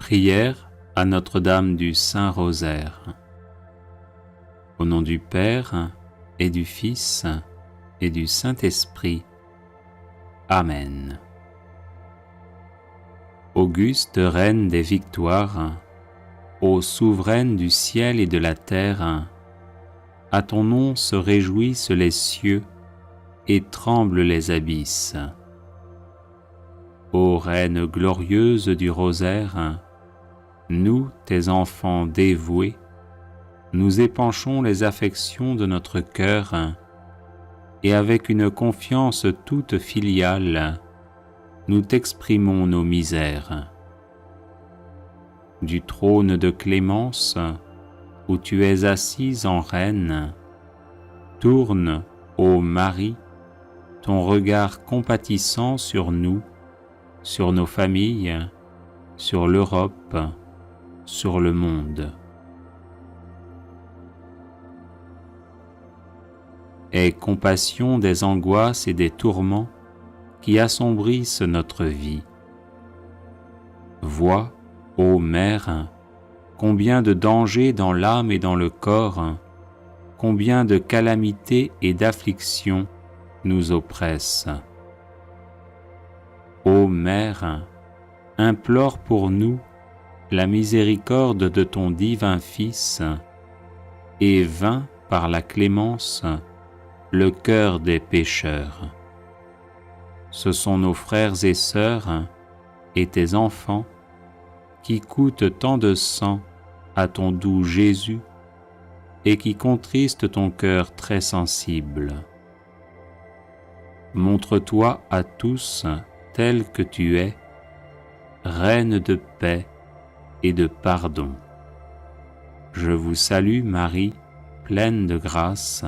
Prière à Notre-Dame du Saint-Rosaire. Au nom du Père et du Fils et du Saint-Esprit. Amen. Auguste Reine des victoires, ô souveraine du ciel et de la terre, à ton nom se réjouissent les cieux et tremblent les abysses. Ô Reine glorieuse du rosaire, nous, tes enfants dévoués, nous épanchons les affections de notre cœur et avec une confiance toute filiale, nous t'exprimons nos misères. Du trône de clémence, où tu es assise en reine, tourne, ô Marie, ton regard compatissant sur nous, sur nos familles, sur l'Europe, sur le monde. Aie compassion des angoisses et des tourments qui assombrissent notre vie. Vois, ô Mère, combien de dangers dans l'âme et dans le corps, combien de calamités et d'afflictions nous oppressent. Ô Mère, implore pour nous la miséricorde de ton divin Fils, et vains par la clémence le cœur des pécheurs. Ce sont nos frères et sœurs et tes enfants qui coûtent tant de sang à ton doux Jésus et qui contristent ton cœur très sensible. Montre-toi à tous tel que tu es, Reine de paix et de pardon. Je vous salue Marie, pleine de grâce,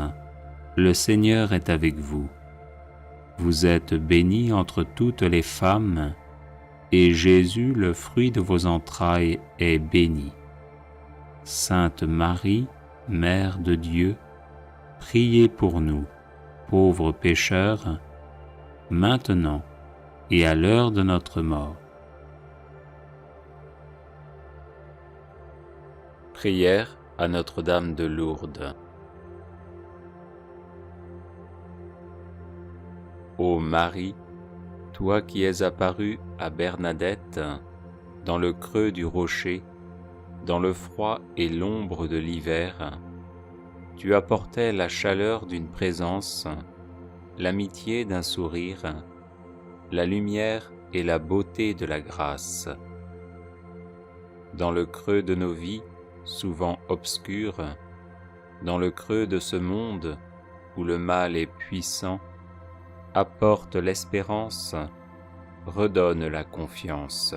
le Seigneur est avec vous. Vous êtes bénie entre toutes les femmes, et Jésus, le fruit de vos entrailles, est béni. Sainte Marie, Mère de Dieu, priez pour nous, pauvres pécheurs, maintenant et à l'heure de notre mort. Prière à Notre-Dame de Lourdes. Ô Marie, toi qui es apparue à Bernadette, dans le creux du rocher, dans le froid et l'ombre de l'hiver, tu apportais la chaleur d'une présence, l'amitié d'un sourire, la lumière et la beauté de la grâce. Dans le creux de nos vies, souvent obscures, dans le creux de ce monde où le mal est puissant, apporte l'espérance, redonne la confiance.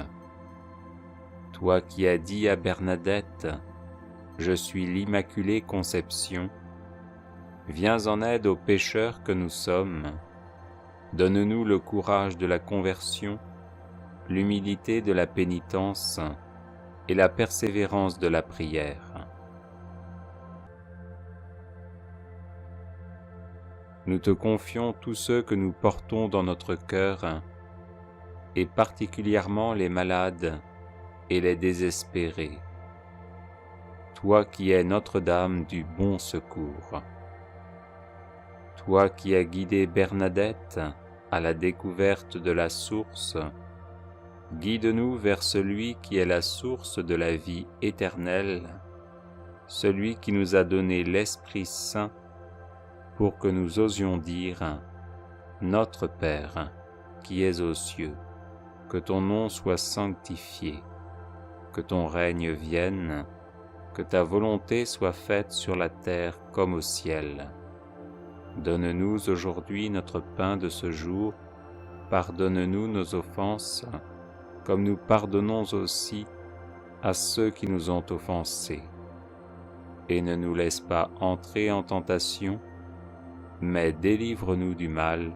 Toi qui as dit à Bernadette, « Je suis l'Immaculée Conception », viens en aide aux pécheurs que nous sommes. Donne-nous le courage de la conversion, l'humilité de la pénitence et la persévérance de la prière. Nous te confions tous ceux que nous portons dans notre cœur, et particulièrement les malades et les désespérés. Toi qui es Notre-Dame du bon secours. Toi qui as guidé Bernadette à la découverte de la source, guide-nous vers celui qui est la source de la vie éternelle, celui qui nous a donné l'Esprit Saint pour que nous osions dire « Notre Père, qui es aux cieux, que ton nom soit sanctifié, que ton règne vienne, que ta volonté soit faite sur la terre comme au ciel. Donne-nous aujourd'hui notre pain de ce jour, pardonne-nous nos offenses, comme nous pardonnons aussi à ceux qui nous ont offensés. Et ne nous laisse pas entrer en tentation, mais délivre-nous du mal.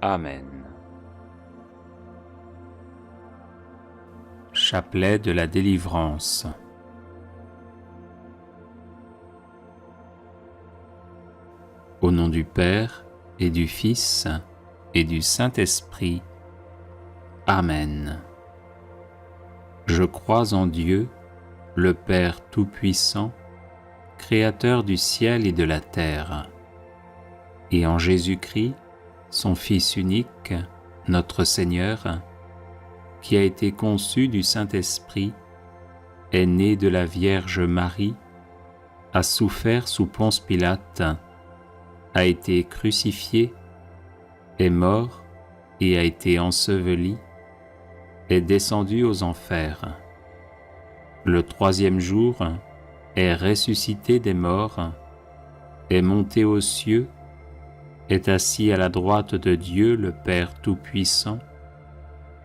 Amen. Chapelet de la délivrance. Au nom du Père et du Fils et du Saint-Esprit. Amen. Je crois en Dieu, le Père Tout-Puissant, Créateur du ciel et de la terre, et en Jésus-Christ, son Fils unique, notre Seigneur, qui a été conçu du Saint-Esprit, est né de la Vierge Marie, a souffert sous Ponce Pilate, a été crucifié, est mort et a été enseveli, est descendu aux enfers. Le troisième jour, est ressuscité des morts, est monté aux cieux, est assis à la droite de Dieu le Père Tout-Puissant,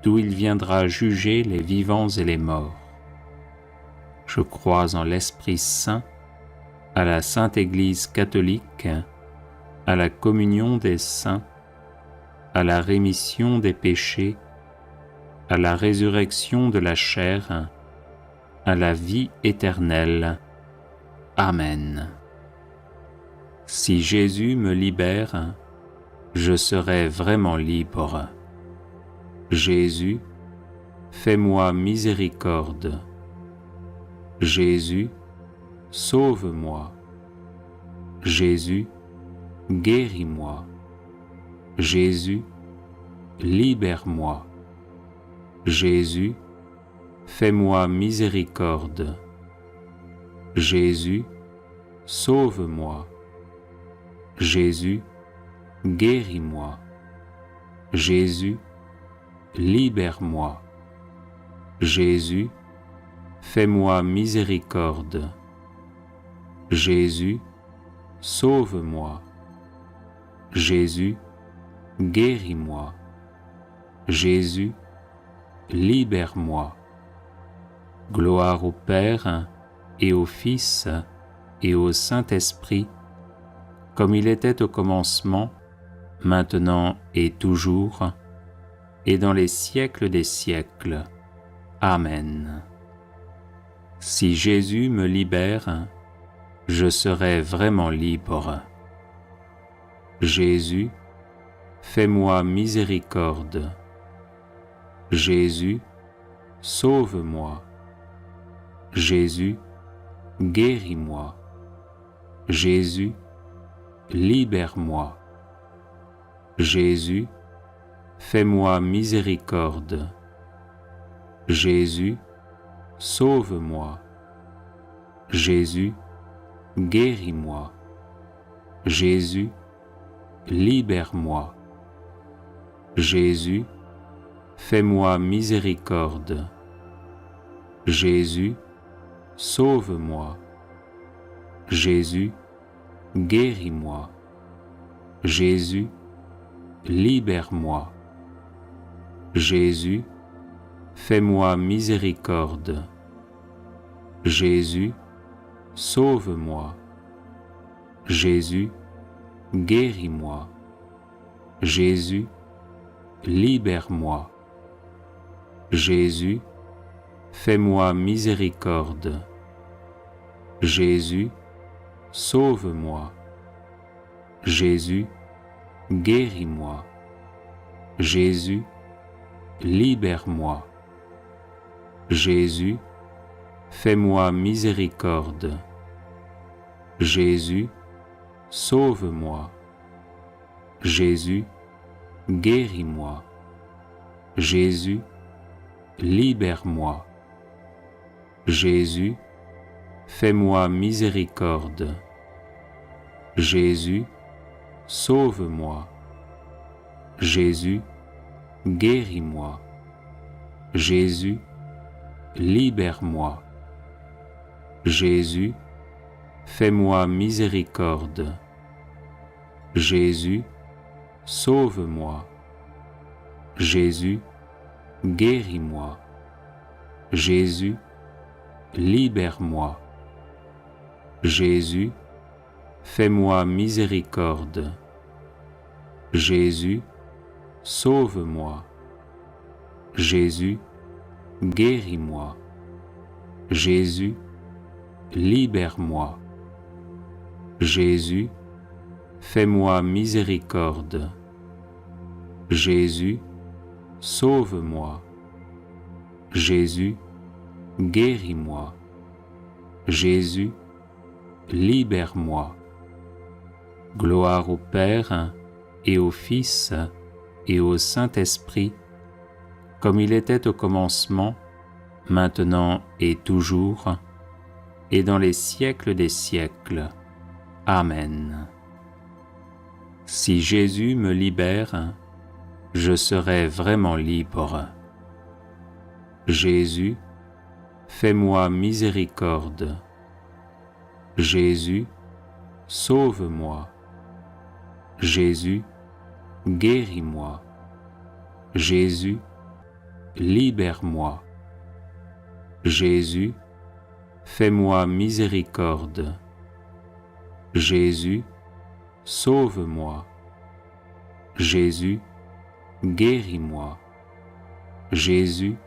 d'où il viendra juger les vivants et les morts. Je crois en l'Esprit Saint, à la Sainte Église catholique, à la communion des saints, à la rémission des péchés, à la résurrection de la chair, à la vie éternelle. Amen. Si Jésus me libère, je serai vraiment libre. Jésus, fais-moi miséricorde. Jésus, sauve-moi. Jésus, guéris-moi. Jésus, libère-moi. Jésus, fais-moi miséricorde. Jésus, sauve-moi. Jésus, guéris-moi. Jésus, libère-moi. Jésus, fais-moi miséricorde. Jésus, sauve-moi. Jésus, guéris-moi. Jésus, libère-moi. Gloire au Père et au Fils et au Saint-Esprit, comme il était au commencement, maintenant et toujours, et dans les siècles des siècles. Amen. Si Jésus me libère, je serai vraiment libre. Jésus, fais-moi miséricorde. Jésus, sauve-moi. Jésus, guéris-moi. Jésus, libère-moi. Jésus, fais-moi miséricorde. Jésus, sauve-moi. Jésus, guéris-moi. Jésus, libère-moi. Jésus, fais-moi miséricorde. Jésus, sauve-moi. Jésus, guéris-moi. Jésus, libère-moi. Jésus, fais-moi miséricorde. Jésus, sauve-moi. Jésus, guéris-moi. Jésus, libère-moi. Jésus, fais-moi miséricorde. Jésus, sauve-moi. Jésus, guéris-moi. Jésus, libère-moi. Jésus, fais-moi miséricorde. Jésus, sauve-moi. Jésus, guéris-moi. Jésus, libère-moi. Jésus, fais-moi miséricorde. Jésus, sauve-moi. Jésus, guéris-moi. Jésus, libère-moi. Jésus, fais-moi miséricorde. Jésus, sauve-moi. Jésus, guéris-moi. Jésus, libère-moi. Jésus, fais-moi miséricorde. Jésus, sauve-moi. Jésus, guéris-moi. Jésus, libère-moi. Jésus, fais-moi miséricorde. Jésus, sauve-moi. Jésus, guéris-moi. Jésus, libère-moi. Gloire au Père et au Fils et au Saint-Esprit, comme il était au commencement, maintenant et toujours, et dans les siècles des siècles. Amen. Si Jésus me libère, je serai vraiment libre. Jésus, fais-moi miséricorde. Jésus, sauve-moi. Jésus, guéris-moi. Jésus, libère-moi. Jésus, fais-moi miséricorde. Jésus, sauve-moi. Jésus, guéris-moi. Jésus,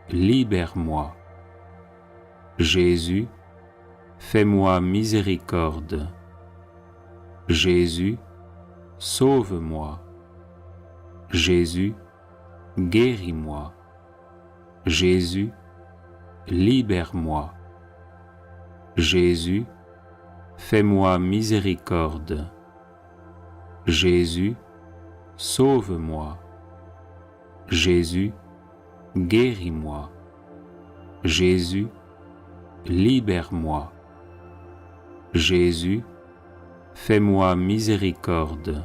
libère-moi. Jésus, fais-moi miséricorde. Jésus, sauve-moi. Jésus, guéris-moi. Jésus, libère-moi. Jésus, fais-moi miséricorde. Jésus, sauve-moi. Jésus, guéris-moi. Jésus, libère-moi. Jésus, fais-moi miséricorde.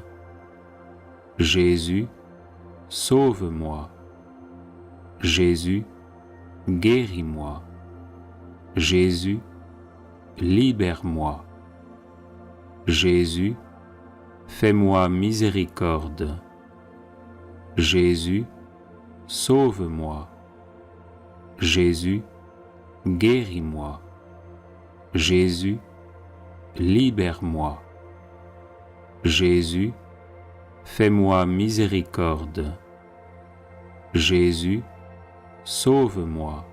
Jésus, sauve-moi. Jésus, guéris-moi. Jésus, libère-moi. Jésus, fais-moi miséricorde. Jésus, sauve-moi. Jésus, guéris-moi. Jésus, libère-moi. Jésus, fais-moi miséricorde. Jésus, sauve-moi.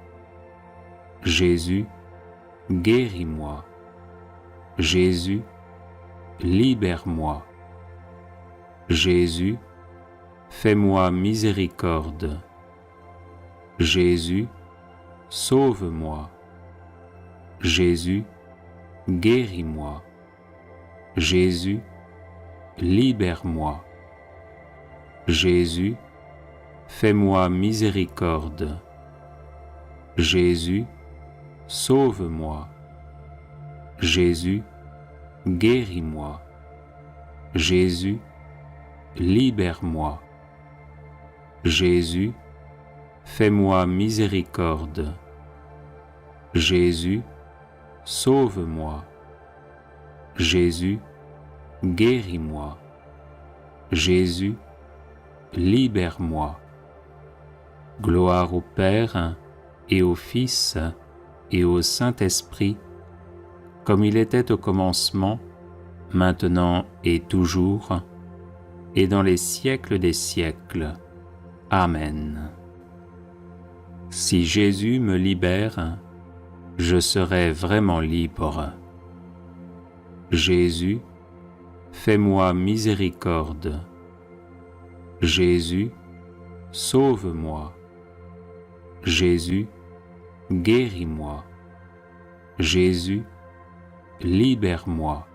Jésus, guéris-moi. Jésus, libère-moi. Jésus, fais-moi miséricorde. Jésus, sauve-moi. Jésus, guéris-moi. Jésus, libère-moi. Jésus, fais-moi miséricorde. Jésus, sauve-moi. Jésus, guéris-moi. Jésus, libère-moi. Jésus, fais-moi miséricorde. Jésus, sauve-moi. Jésus, guéris-moi. Jésus, libère-moi. Gloire au Père et au Fils et au Saint-Esprit, comme il était au commencement, maintenant et toujours, et dans les siècles des siècles. Amen. Si Jésus me libère, je serai vraiment libre. Jésus, fais-moi miséricorde. Jésus, sauve-moi. Jésus, guéris-moi. Jésus, libère-moi.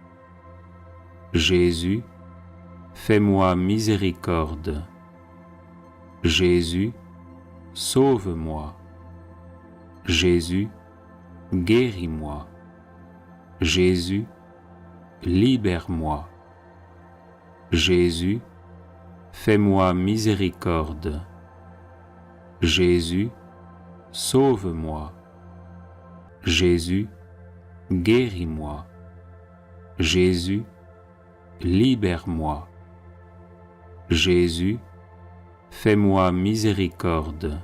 Jésus, fais-moi miséricorde. Jésus, sauve-moi. Jésus, guéris-moi. Jésus, libère-moi. Jésus, fais-moi miséricorde. Jésus, sauve-moi. Jésus, guéris-moi. Jésus, libère-moi. Jésus, fais-moi miséricorde.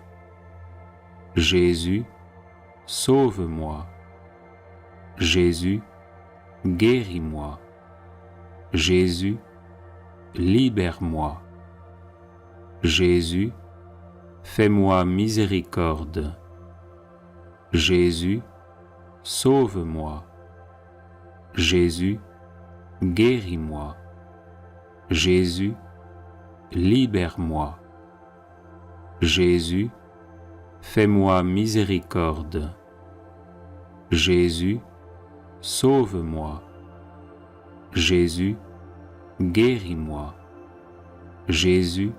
Jésus, sauve-moi. Jésus, guéris-moi. Jésus, libère-moi. Jésus, fais-moi miséricorde. Jésus, sauve-moi. Jésus, guéris-moi. Jésus, libère-moi. Jésus, fais-moi miséricorde. Jésus, sauve-moi. Jésus, guéris-moi. Jésus,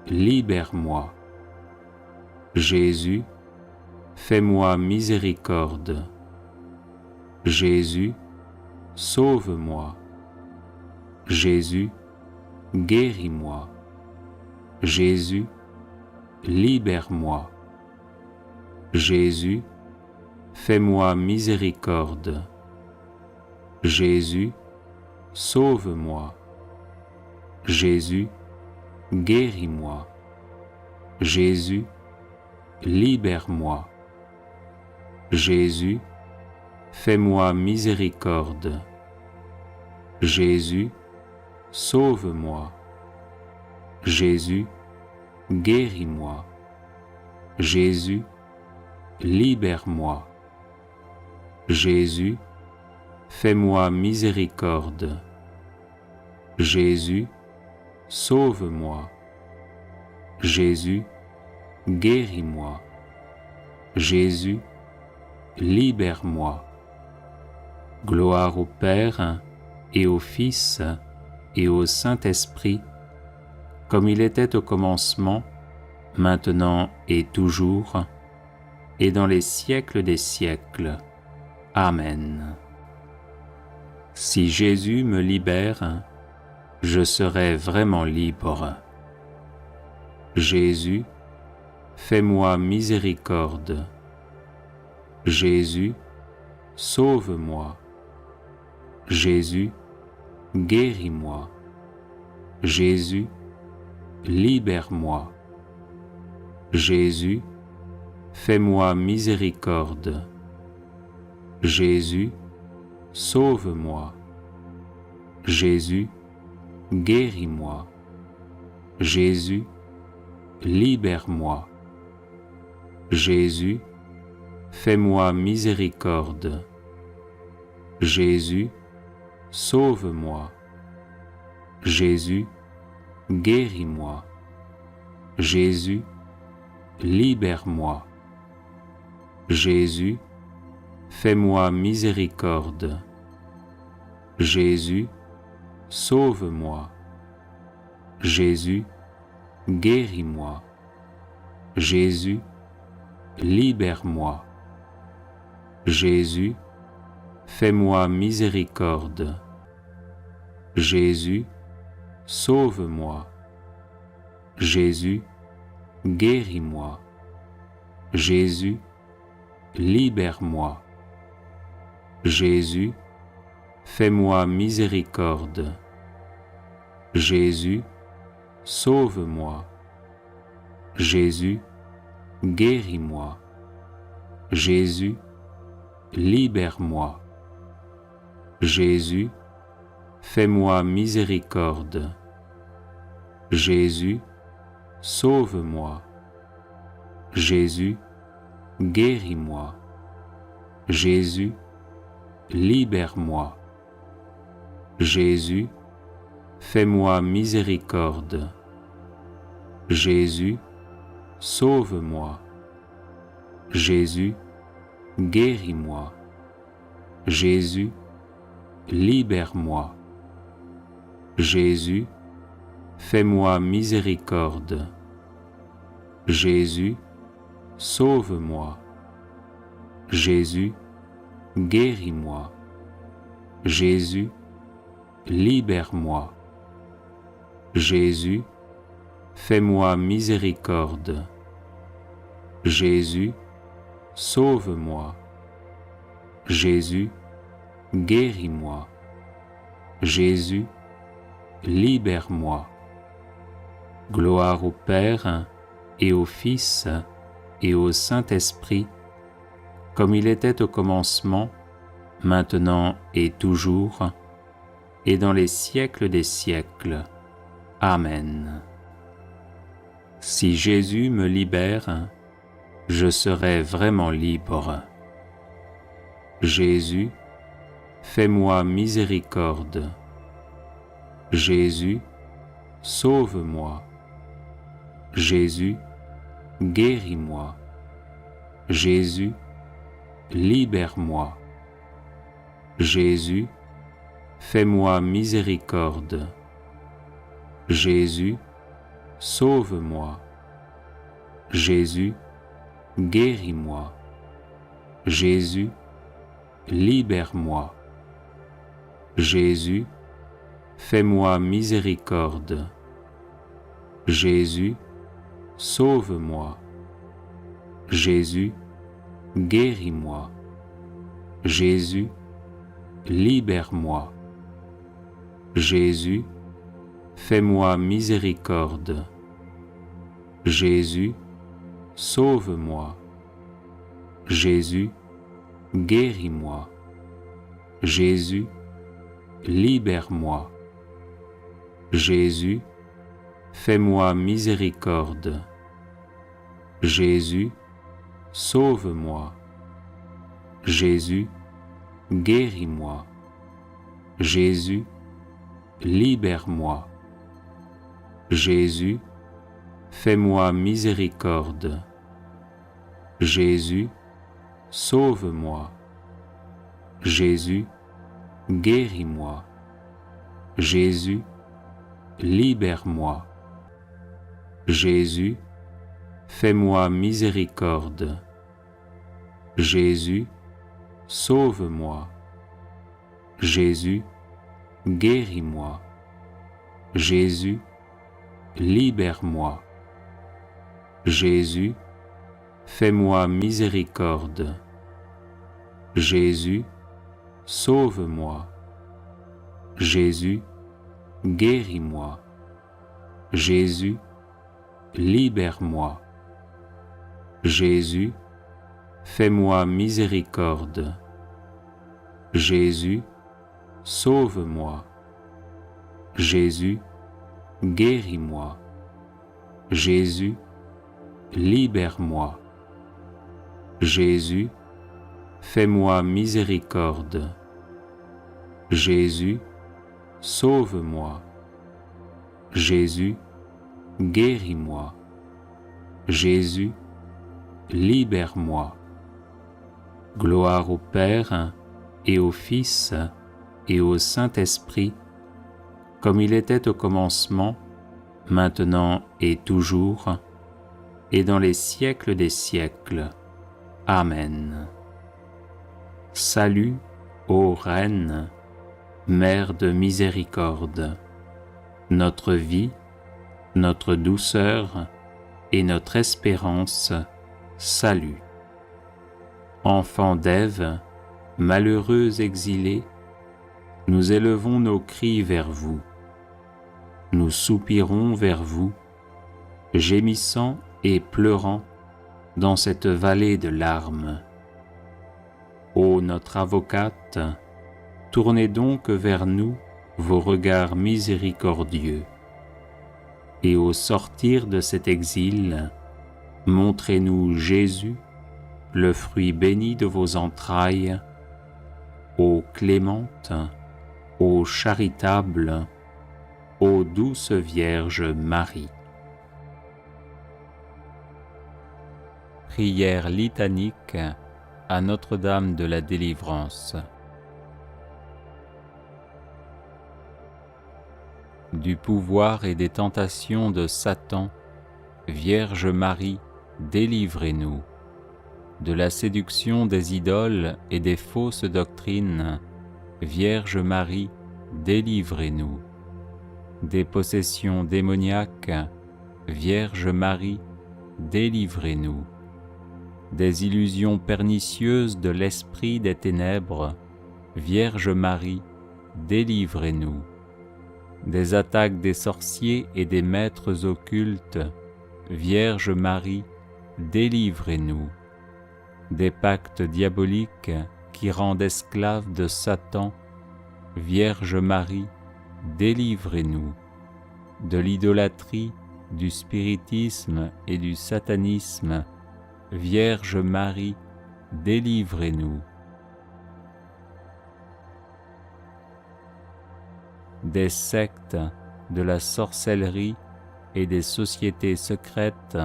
libère-moi. Jésus, fais-moi miséricorde. Jésus, sauve-moi. Jésus, guéris-moi. Jésus, libère-moi. Jésus, fais-moi miséricorde. Jésus, sauve-moi. Jésus, guéris-moi. Jésus, libère-moi. Jésus, fais-moi miséricorde. Jésus, sauve-moi. Jésus, guéris-moi. Jésus, libère-moi. Jésus, fais-moi miséricorde. Jésus, sauve-moi. Jésus, guéris-moi. Jésus, libère-moi. Gloire au Père et au Fils et au Saint-Esprit, comme il était au commencement, maintenant et toujours, et dans les siècles des siècles. Amen. Si Jésus me libère, je serai vraiment libre. Jésus, fais-moi miséricorde. Jésus, sauve-moi. Jésus, guéris-moi. Jésus, libère-moi. Jésus, fais-moi miséricorde. Jésus, sauve-moi. Jésus, guéris-moi. Jésus, libère-moi. Jésus, fais-moi miséricorde. Jésus, sauve-moi. Jésus, guéris-moi. Jésus, libère-moi. Jésus, fais-moi miséricorde. Jésus, sauve-moi. Jésus, guéris-moi. Jésus, libère-moi. Jésus, fais-moi miséricorde. Jésus, sauve-moi. Jésus, guéris-moi. Jésus, libère-moi. Jésus, fais-moi miséricorde. Jésus, sauve-moi. Jésus, guéris-moi. Jésus, libère-moi. Jésus, fais-moi miséricorde. Jésus, sauve-moi. Jésus, guéris-moi. Jésus, libère-moi. Jésus, fais-moi miséricorde. Jésus, sauve-moi. Jésus, guéris-moi. Jésus, libère-moi. Jésus, fais-moi miséricorde. Jésus, sauve-moi. Jésus, guéris-moi. Jésus, libère-moi. Jésus, fais-moi miséricorde. Jésus, sauve-moi. Jésus, guéris-moi. Jésus, libère-moi. Gloire au Père et au Fils et au Saint-Esprit, comme il était au commencement, maintenant et toujours, et dans les siècles des siècles. Amen. Si Jésus me libère, je serai vraiment libre. Jésus, fais-moi miséricorde. Jésus, sauve-moi. Jésus, guéris-moi. Jésus, libère-moi. Jésus, fais-moi miséricorde. Jésus, sauve-moi. Jésus, guéris-moi. Jésus, libère-moi. Jésus, fais-moi miséricorde. Jésus, sauve-moi. Jésus, guéris-moi. Jésus, libère-moi. Jésus, fais-moi miséricorde. Jésus, sauve-moi. Jésus, guéris-moi. Jésus, libère-moi. Jésus, fais-moi miséricorde. Jésus, sauve-moi. Jésus, guéris-moi. Jésus, libère-moi. Jésus, fais-moi miséricorde. Jésus, sauve-moi. Jésus, guéris-moi. Jésus, libère-moi. Jésus, fais-moi miséricorde. Jésus, sauve-moi. Jésus, guéris-moi. Jésus, libère-moi. Jésus, fais-moi miséricorde. Jésus, sauve-moi. Jésus, guéris-moi. Jésus, libère-moi. Jésus, fais-moi miséricorde. Jésus, sauve-moi. Jésus, guéris-moi. Jésus, libère-moi. Jésus, fais-moi miséricorde. Jésus, sauve-moi. Jésus, guéris-moi. Jésus, libère-moi. Gloire au Père et au Fils et au Saint-Esprit, comme il était au commencement, maintenant et toujours, et dans les siècles des siècles. Amen. Salut, ô Reine, Mère de miséricorde, notre vie, notre douceur et notre espérance, salut. Enfants d'Ève, malheureux exilés, nous élevons nos cris vers vous. Nous soupirons vers vous, gémissant et pleurant dans cette vallée de larmes. Ô notre avocate, tournez donc vers nous vos regards miséricordieux, et au sortir de cet exil, montrez-nous Jésus, le fruit béni de vos entrailles, ô clémente, ô charitable, ô douce Vierge Marie. Prière litanique à Notre-Dame de la Délivrance. Du pouvoir et des tentations de Satan, Vierge Marie, délivrez-nous. De la séduction des idoles et des fausses doctrines, Vierge Marie, délivrez-nous. Des possessions démoniaques, Vierge Marie, délivrez-nous. Des illusions pernicieuses de l'esprit des ténèbres, Vierge Marie, délivrez-nous. Des attaques des sorciers et des maîtres occultes, Vierge Marie, délivrez-nous. Des pactes diaboliques qui rendent esclaves de Satan, Vierge Marie, délivrez-nous. De l'idolâtrie, du spiritisme et du satanisme, Vierge Marie, délivrez-nous. Des sectes, de la sorcellerie et des sociétés secrètes,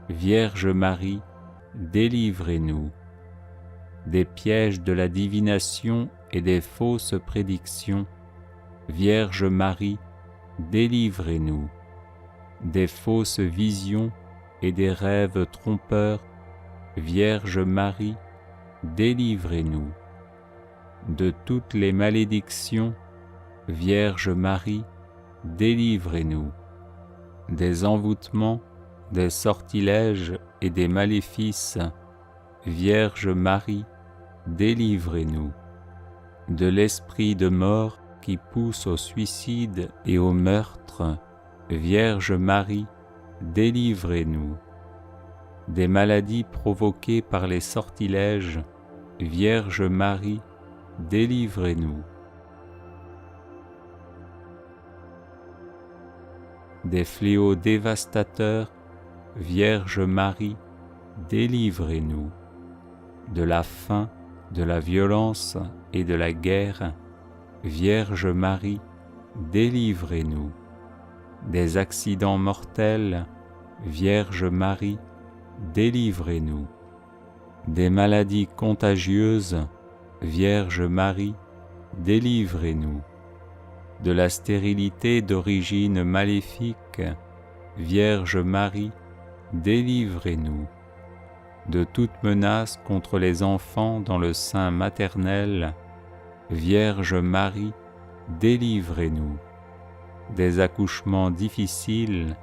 Vierge Marie, délivrez-nous. Des pièges de la divination et des fausses prédictions, Vierge Marie, délivrez-nous. Des fausses visions et des rêves trompeurs, Vierge Marie, délivrez-nous. De toutes les malédictions, Vierge Marie, délivrez-nous. Des envoûtements, des sortilèges et des maléfices, Vierge Marie, délivrez-nous. De l'esprit de mort qui pousse au suicide et au meurtre, Vierge Marie, délivrez-nous. Des maladies provoquées par les sortilèges, Vierge Marie, délivrez-nous. Des fléaux dévastateurs, Vierge Marie, délivrez-nous. De la faim, de la violence et de la guerre, Vierge Marie, délivrez-nous. Des accidents mortels, Vierge Marie, délivrez-nous. Des maladies contagieuses, Vierge Marie, délivrez-nous. De la stérilité d'origine maléfique, Vierge Marie, délivrez-nous. De toute menace contre les enfants dans le sein maternel, Vierge Marie, délivrez-nous. Des accouchements difficiles,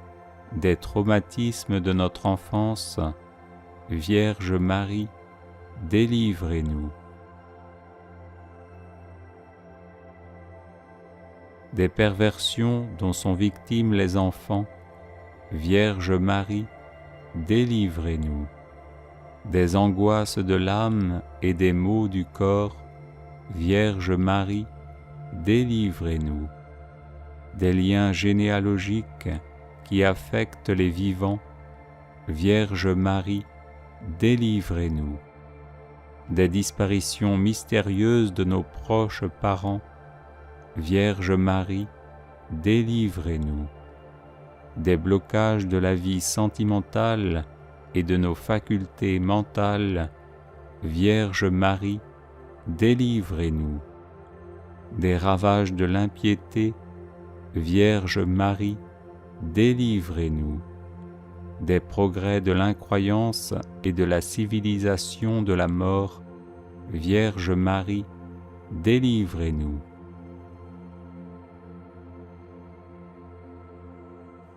des traumatismes de notre enfance, Vierge Marie, délivrez-nous. Des perversions dont sont victimes les enfants, Vierge Marie, délivrez-nous. Des angoisses de l'âme et des maux du corps, Vierge Marie, délivrez-nous. Des liens généalogiques qui affectent les vivants, Vierge Marie, délivrez-nous. Des disparitions mystérieuses de nos proches parents, Vierge Marie, délivrez-nous. Des blocages de la vie sentimentale et de nos facultés mentales, Vierge Marie, délivrez-nous. Des ravages de l'impiété, Vierge Marie, délivrez-nous. Des progrès de l'incroyance et de la civilisation de la mort, Vierge Marie, délivrez-nous.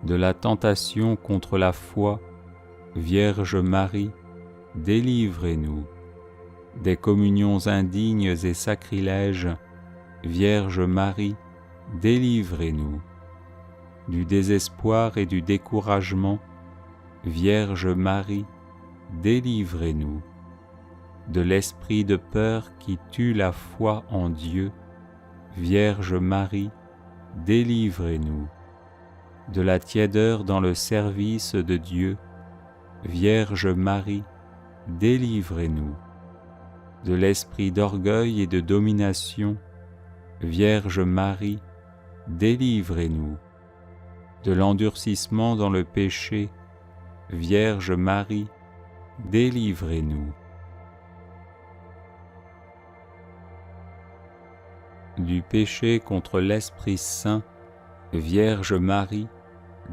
De la tentation contre la foi, Vierge Marie, délivrez-nous. Des communions indignes et sacrilèges, Vierge Marie, délivrez-nous. Du désespoir et du découragement, Vierge Marie, délivrez-nous. De l'esprit de peur qui tue la foi en Dieu, Vierge Marie, délivrez-nous. De la tiédeur dans le service de Dieu, Vierge Marie, délivrez-nous. De l'esprit d'orgueil et de domination, Vierge Marie, délivrez-nous. De l'endurcissement dans le péché, Vierge Marie, délivrez-nous. Du péché contre l'Esprit Saint, Vierge Marie,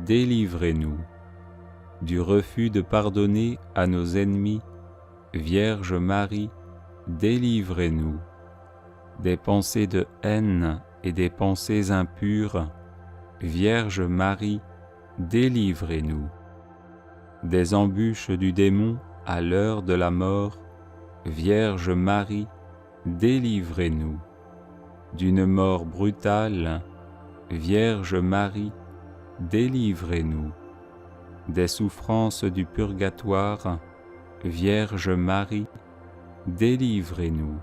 délivrez-nous. Du refus de pardonner à nos ennemis, Vierge Marie, délivrez-nous. Des pensées de haine et des pensées impures, Vierge Marie, délivrez-nous. Des embûches du démon à l'heure de la mort, Vierge Marie, délivrez-nous. D'une mort brutale, Vierge Marie, délivrez-nous. Des souffrances du purgatoire, Vierge Marie, délivrez-nous.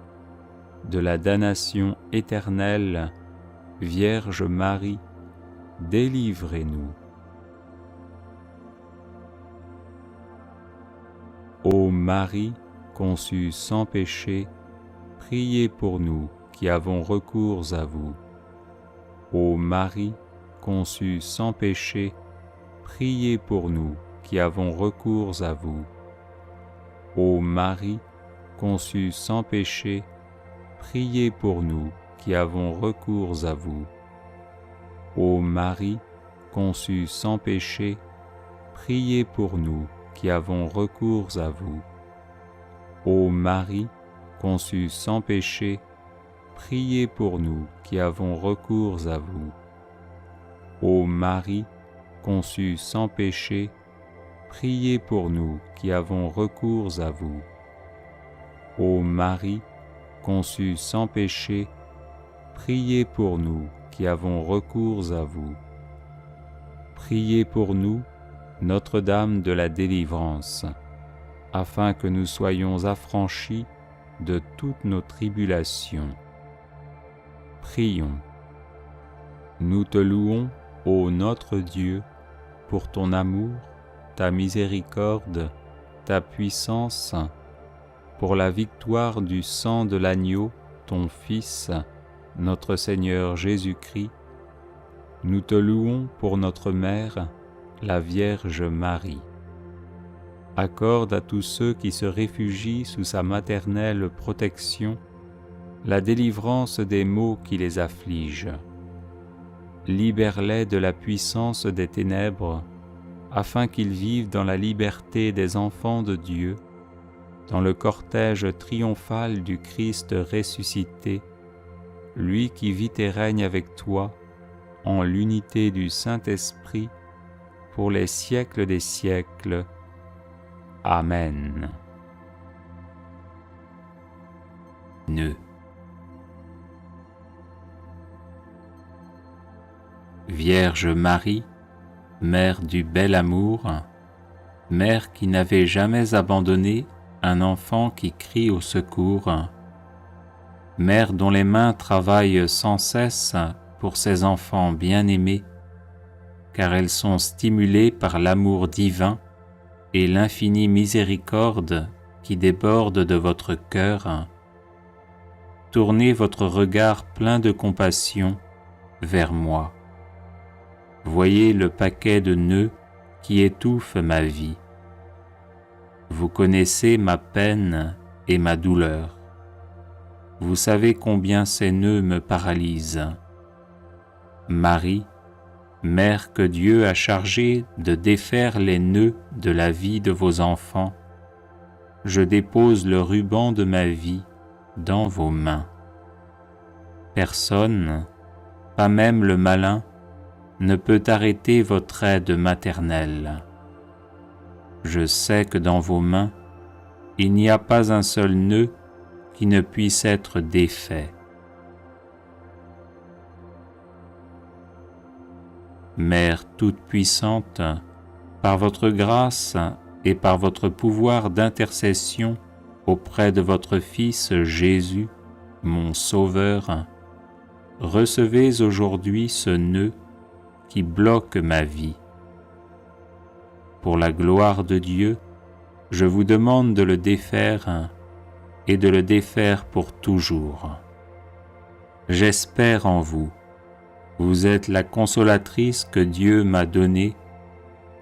De la damnation éternelle, Vierge Marie, délivrez-nous. Ô Marie, conçue sans péché, priez pour nous qui avons recours à vous. Ô Marie, conçue sans péché, priez pour nous qui avons recours à vous. Ô Marie, conçue sans péché, priez pour nous qui avons recours à vous. Ô Marie, conçue sans péché, priez pour nous qui avons recours à vous. Ô Marie, conçue sans péché, priez pour nous qui avons recours à vous. Ô Marie, conçue sans péché, priez pour nous qui avons recours à vous. Ô Marie, conçue sans péché, priez pour nous qui avons recours à vous. Priez pour nous, Notre-Dame de la délivrance, afin que nous soyons affranchis de toutes nos tribulations. Prions. Nous te louons, ô notre Dieu, pour ton amour, ta miséricorde, ta puissance, pour la victoire du sang de l'agneau, ton Fils, notre Seigneur Jésus-Christ. Nous te louons pour notre Mère, la Vierge Marie. Accorde à tous ceux qui se réfugient sous sa maternelle protection la délivrance des maux qui les affligent. Libère-les de la puissance des ténèbres, afin qu'ils vivent dans la liberté des enfants de Dieu, dans le cortège triomphal du Christ ressuscité, lui qui vit et règne avec toi, en l'unité du Saint-Esprit, pour les siècles des siècles. Amen. Nœud. Vierge Marie, Mère du bel amour, Mère qui n'avait jamais abandonné un enfant qui crie au secours, Mère dont les mains travaillent sans cesse pour ses enfants bien-aimés, car elles sont stimulées par l'amour divin et l'infinie miséricorde qui déborde de votre cœur. Tournez votre regard plein de compassion vers moi. Voyez le paquet de nœuds qui étouffe ma vie. Vous connaissez ma peine et ma douleur. Vous savez combien ces nœuds me paralysent. Marie, Mère que Dieu a chargée de défaire les nœuds de la vie de vos enfants, je dépose le ruban de ma vie dans vos mains. Personne, pas même le malin, ne peut arrêter votre aide maternelle. Je sais que dans vos mains, il n'y a pas un seul nœud qui ne puisse être défait. Mère toute-puissante, par votre grâce et par votre pouvoir d'intercession auprès de votre Fils Jésus, mon Sauveur, recevez aujourd'hui ce nœud qui bloque ma vie. Pour la gloire de Dieu, je vous demande de le défaire et de le défaire pour toujours. J'espère en vous. Vous êtes la consolatrice que Dieu m'a donnée.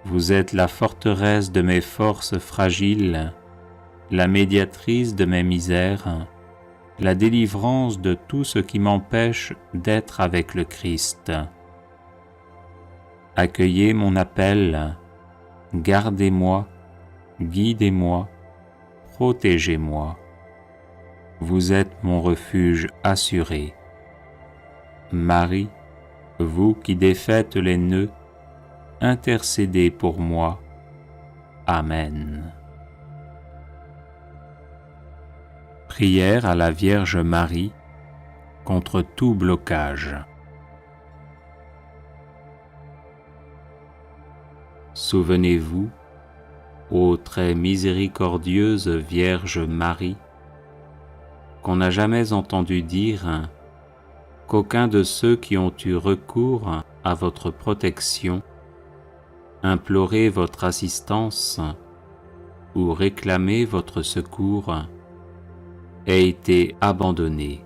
Vous êtes la forteresse de mes forces fragiles, la médiatrice de mes misères, la délivrance de tout ce qui m'empêche d'être avec le Christ. Accueillez mon appel, gardez-moi, guidez-moi, protégez-moi. Vous êtes mon refuge assuré. Marie, vous qui défaites les nœuds, intercédez pour moi. Amen. Prière à la Vierge Marie contre tout blocage. Souvenez-vous, ô très miséricordieuse Vierge Marie, qu'on n'a jamais entendu dire qu'aucun de ceux qui ont eu recours à votre protection, imploré votre assistance ou réclamé votre secours, ait été abandonné.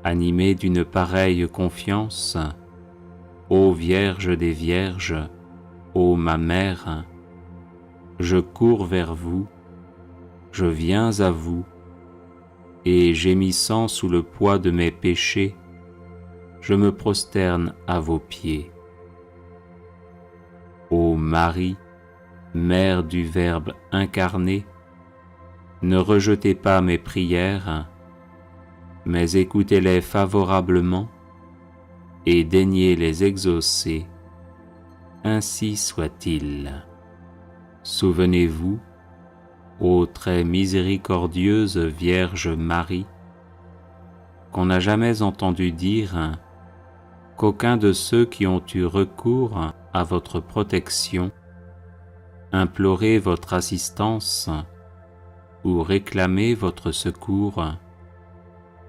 Animé d'une pareille confiance, ô Vierge des Vierges, ô ma Mère, je cours vers vous, je viens à vous, et gémissant sous le poids de mes péchés, je me prosterne à vos pieds. Ô Marie, Mère du Verbe incarné, ne rejetez pas mes prières, mais écoutez-les favorablement et daignez les exaucer, ainsi soit-il. Souvenez-vous, ô très miséricordieuse Vierge Marie, qu'on n'a jamais entendu dire qu'aucun de ceux qui ont eu recours à votre protection, imploré votre assistance ou réclamé votre secours,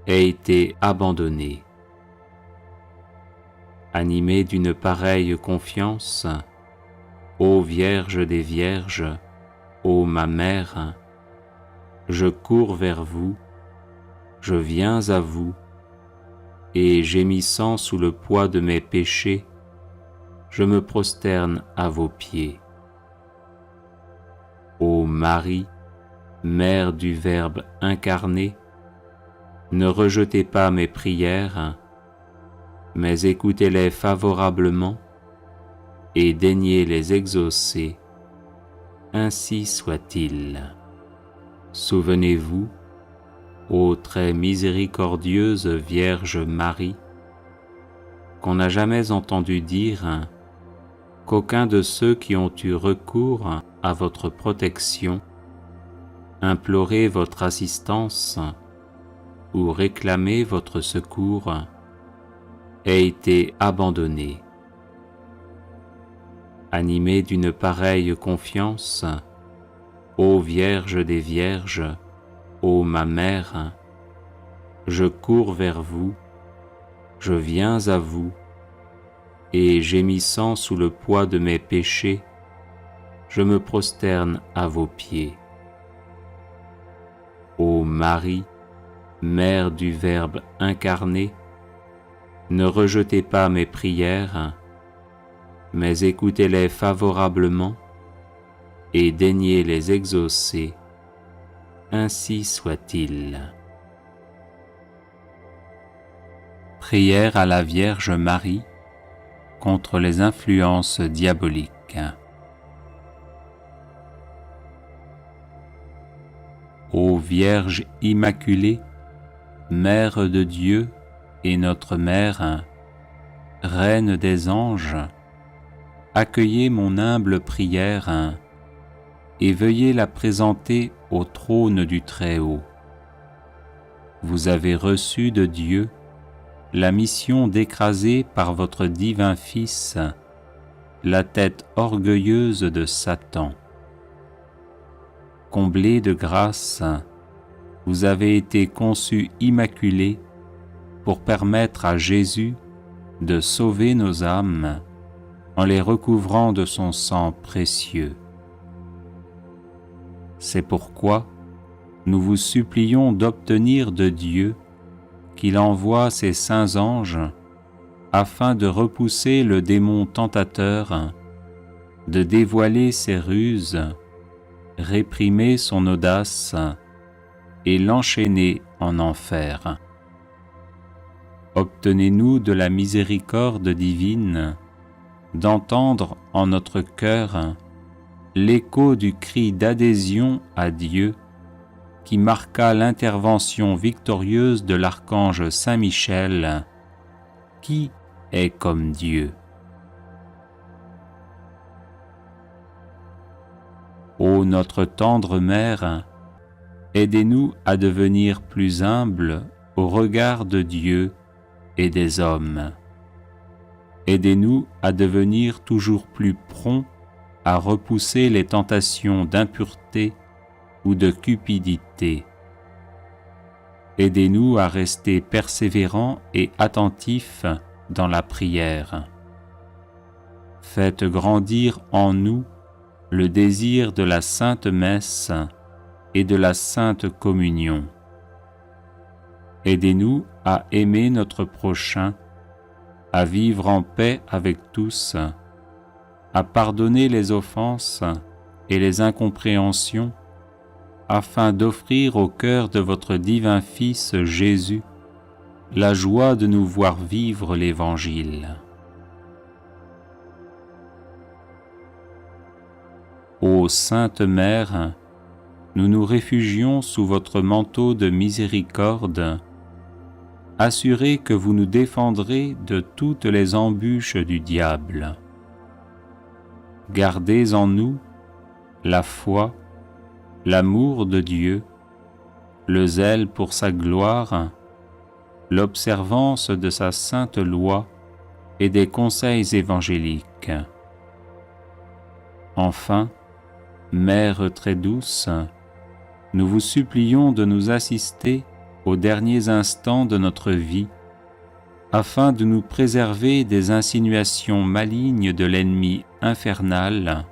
ait été abandonné. Animé d'une pareille confiance, ô Vierge des Vierges, ô ma Mère, je cours vers vous, je viens à vous, et gémissant sous le poids de mes péchés, je me prosterne à vos pieds. Ô Marie, Mère du Verbe incarné, ne rejetez pas mes prières, mais écoutez-les favorablement et daignez les exaucer, ainsi soit-il. Souvenez-vous, ô très miséricordieuse Vierge Marie, qu'on n'a jamais entendu dire qu'aucun de ceux qui ont eu recours à votre protection, imploré votre assistance ou réclamé votre secours, ait été abandonné. Animé d'une pareille confiance, ô Vierge des Vierges, ô ma Mère, je cours vers vous, je viens à vous, et gémissant sous le poids de mes péchés, je me prosterne à vos pieds. Ô Marie, Mère du Verbe incarné, ne rejetez pas mes prières, mais écoutez-les favorablement et daignez les exaucer, ainsi soit-il. Prière à la Vierge Marie contre les influences diaboliques. Ô Vierge Immaculée, Mère de Dieu et notre Mère, Reine des anges, accueillez mon humble prière et veuillez la présenter au trône du Très-Haut. Vous avez reçu de Dieu la mission d'écraser par votre divin Fils la tête orgueilleuse de Satan. Comblée de grâce, vous avez été conçue immaculée pour permettre à Jésus de sauver nos âmes en les recouvrant de son sang précieux. C'est pourquoi nous vous supplions d'obtenir de Dieu qu'il envoie ses saints anges afin de repousser le démon tentateur, de dévoiler ses ruses, réprimer son audace et l'enchaîner en enfer. Obtenez-nous de la miséricorde divine d'entendre en notre cœur l'écho du cri d'adhésion à Dieu qui marqua l'intervention victorieuse de l'archange Saint Michel, qui est comme Dieu. Ô notre tendre Mère, aidez-nous à devenir plus humbles au regard de Dieu et des hommes. Aidez-nous à devenir toujours plus prompts à repousser les tentations d'impureté ou de cupidité. Aidez-nous à rester persévérants et attentifs dans la prière. Faites grandir en nous le désir de la Sainte Messe et de la Sainte Communion. Aidez-nous à aimer notre prochain, à vivre en paix avec tous, à pardonner les offenses et les incompréhensions, afin d'offrir au cœur de votre divin Fils Jésus la joie de nous voir vivre l'Évangile. Ô Sainte Mère, nous nous réfugions sous votre manteau de miséricorde, assurés que vous nous défendrez de toutes les embûches du diable. Gardez en nous la foi, l'amour de Dieu, le zèle pour sa gloire, l'observance de sa sainte loi et des conseils évangéliques. Enfin, Mère très douce, nous vous supplions de nous assister aux derniers instants de notre vie, afin de nous préserver des insinuations malignes de l'ennemi infernal,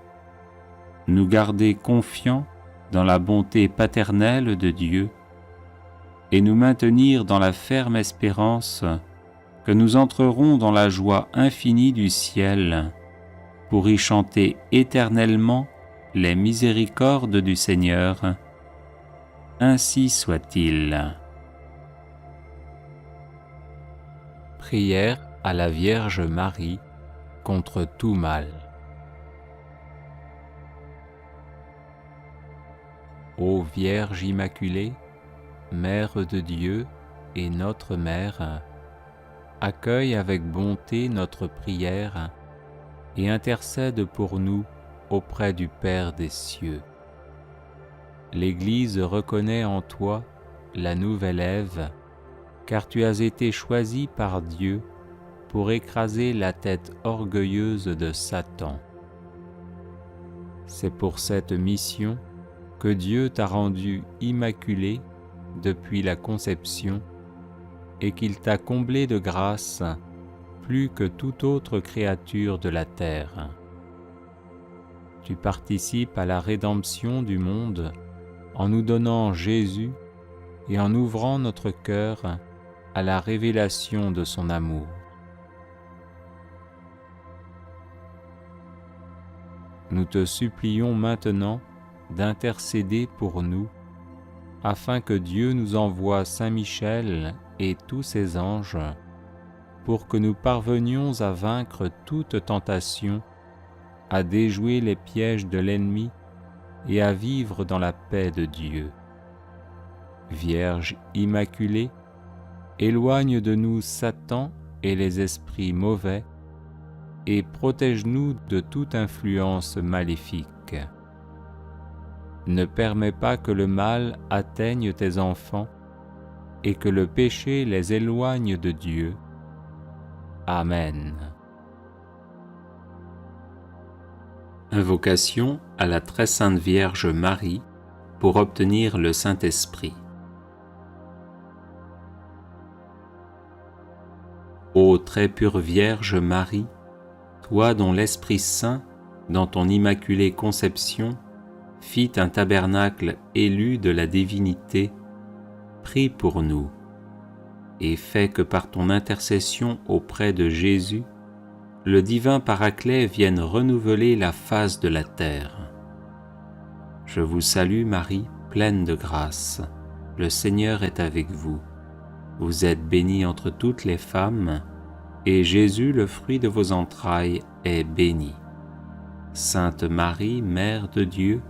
nous garder confiants dans la bonté paternelle de Dieu et nous maintenir dans la ferme espérance que nous entrerons dans la joie infinie du ciel pour y chanter éternellement les miséricordes du Seigneur. Ainsi soit-il. Prière à la Vierge Marie contre tout mal. Ô Vierge Immaculée, Mère de Dieu et notre Mère, accueille avec bonté notre prière et intercède pour nous auprès du Père des cieux. L'Église reconnaît en toi la nouvelle Ève, car tu as été choisie par Dieu pour écraser la tête orgueilleuse de Satan. C'est pour cette mission que Dieu t'a rendue immaculée depuis la conception et qu'il t'a comblée de grâce plus que toute autre créature de la terre. Tu participes à la rédemption du monde en nous donnant Jésus et en ouvrant notre cœur à la révélation de son amour. Nous te supplions maintenant d'intercéder pour nous, afin que Dieu nous envoie Saint Michel et tous ses anges, pour que nous parvenions à vaincre toute tentation, à déjouer les pièges de l'ennemi et à vivre dans la paix de Dieu. Vierge Immaculée, éloigne de nous Satan et les esprits mauvais, et protège-nous de toute influence maléfique. Ne permets pas que le mal atteigne tes enfants et que le péché les éloigne de Dieu. Amen. Invocation à la très sainte Vierge Marie pour obtenir le Saint-Esprit. Ô très pure Vierge Marie, toi dont l'Esprit Saint, dans ton immaculée conception, fit un tabernacle élu de la divinité, prie pour nous, et fais que par ton intercession auprès de Jésus, le divin Paraclet vienne renouveler la face de la terre. Je vous salue Marie, pleine de grâce, le Seigneur est avec vous. Vous êtes bénie entre toutes les femmes, et Jésus, le fruit de vos entrailles, est béni. Sainte Marie, Mère de Dieu,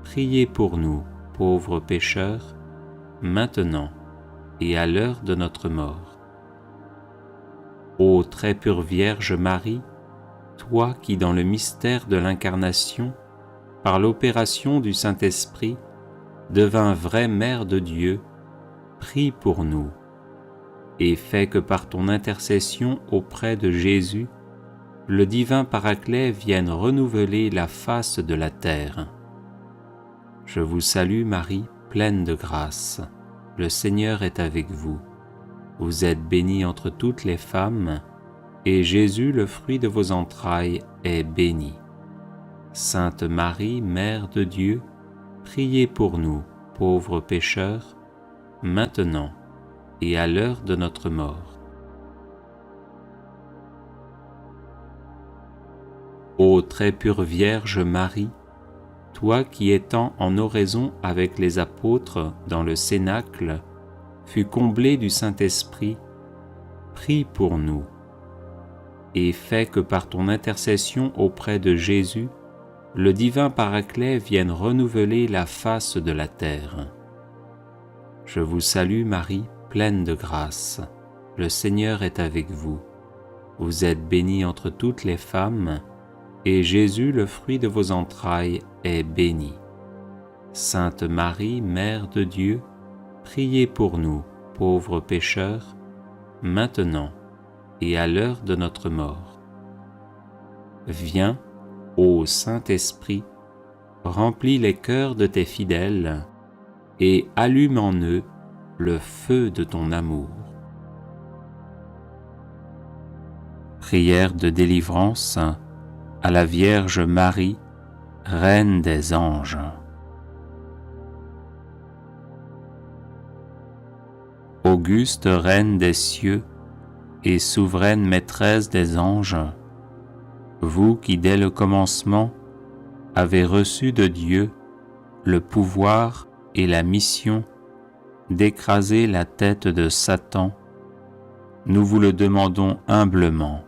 priez pour nous, pauvres pécheurs, maintenant et à l'heure de notre mort. Ô très pure Vierge Marie, toi qui dans le mystère de l'Incarnation, par l'opération du Saint-Esprit, devins vraie Mère de Dieu, prie pour nous, et fais que par ton intercession auprès de Jésus, le divin Paraclet vienne renouveler la face de la terre. Je vous salue Marie, pleine de grâce, le Seigneur est avec vous. Vous êtes bénie entre toutes les femmes, et Jésus, le fruit de vos entrailles, est béni. Sainte Marie, Mère de Dieu, priez pour nous, pauvres pécheurs, maintenant et à l'heure de notre mort. Ô très pure Vierge Marie, toi qui étant en oraison avec les apôtres dans le cénacle, fus comblé du Saint-Esprit, prie pour nous, et fais que par ton intercession auprès de Jésus, le divin Paraclet vienne renouveler la face de la terre. Je vous salue Marie, pleine de grâce. Le Seigneur est avec vous. Vous êtes bénie entre toutes les femmes, et Jésus, le fruit de vos entrailles, est béni. Sainte Marie, Mère de Dieu, priez pour nous, pauvres pécheurs, maintenant et à l'heure de notre mort. Viens, ô Saint-Esprit, remplis les cœurs de tes fidèles et allume en eux le feu de ton amour. Prière de délivrance à la Vierge Marie, Reine des anges. Auguste Reine des cieux et souveraine Maîtresse des anges, vous qui dès le commencement avez reçu de Dieu le pouvoir et la mission d'écraser la tête de Satan, nous vous le demandons humblement.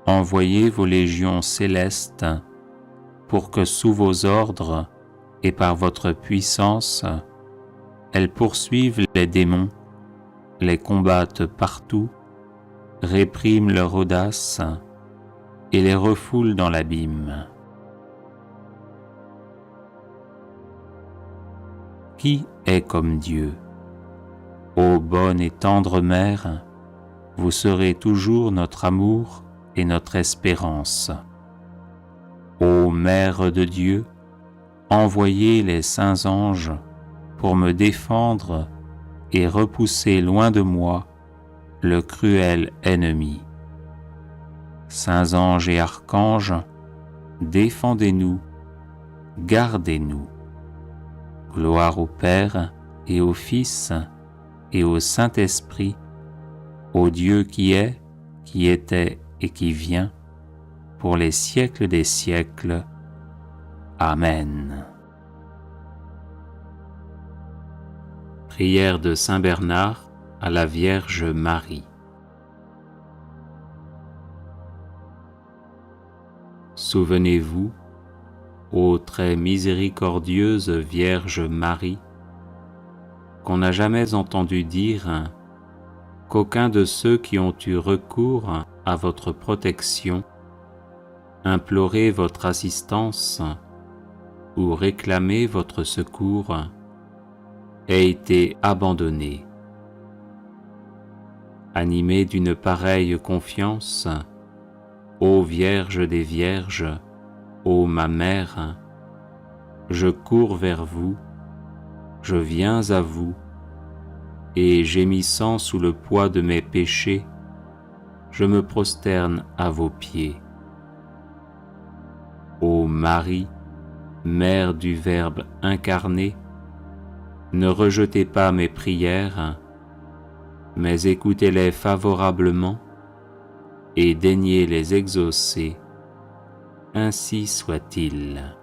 Envoyez vos légions célestes pour que sous vos ordres et par votre puissance, elles poursuivent les démons, les combattent partout, répriment leur audace et les refoulent dans l'abîme. Qui est comme Dieu? Ô bonne et tendre Mère, vous serez toujours notre amour et notre espérance. Ô Mère de Dieu, envoyez les saints anges pour me défendre et repousser loin de moi le cruel ennemi. Saints anges et archanges, défendez-nous, gardez-nous. Gloire au Père et au Fils et au Saint-Esprit, au Dieu qui est, qui était et qui vient, pour les siècles des siècles. Amen. Prière de Saint Bernard à la Vierge Marie. Souvenez-vous, ô très miséricordieuse Vierge Marie, qu'on n'a jamais entendu dire qu'aucun de ceux qui ont eu recours à votre protection, imploré votre assistance ou réclamé votre secours, ait été abandonné. Animé d'une pareille confiance, ô Vierge des Vierges, ô ma Mère, je cours vers vous, je viens à vous, et gémissant sous le poids de mes péchés, je me prosterne à vos pieds. Ô Marie, Mère du Verbe incarné, ne rejetez pas mes prières, mais écoutez-les favorablement et daignez les exaucer, ainsi soit-il.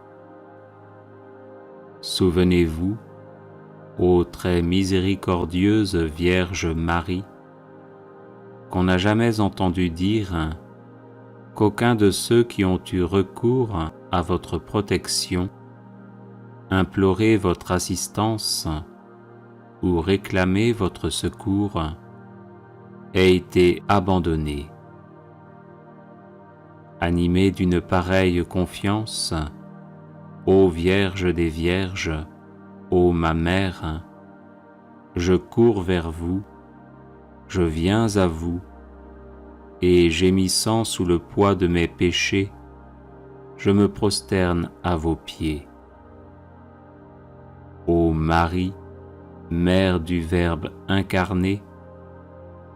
Souvenez-vous, ô très miséricordieuse Vierge Marie, qu'on n'a jamais entendu dire qu'aucun de ceux qui ont eu recours à votre protection, imploré votre assistance ou réclamé votre secours, ait été abandonné. Animé d'une pareille confiance, ô Vierge des Vierges, ô ma Mère, je cours vers vous, je viens à vous, et gémissant sous le poids de mes péchés, je me prosterne à vos pieds. Ô Marie, Mère du Verbe incarné,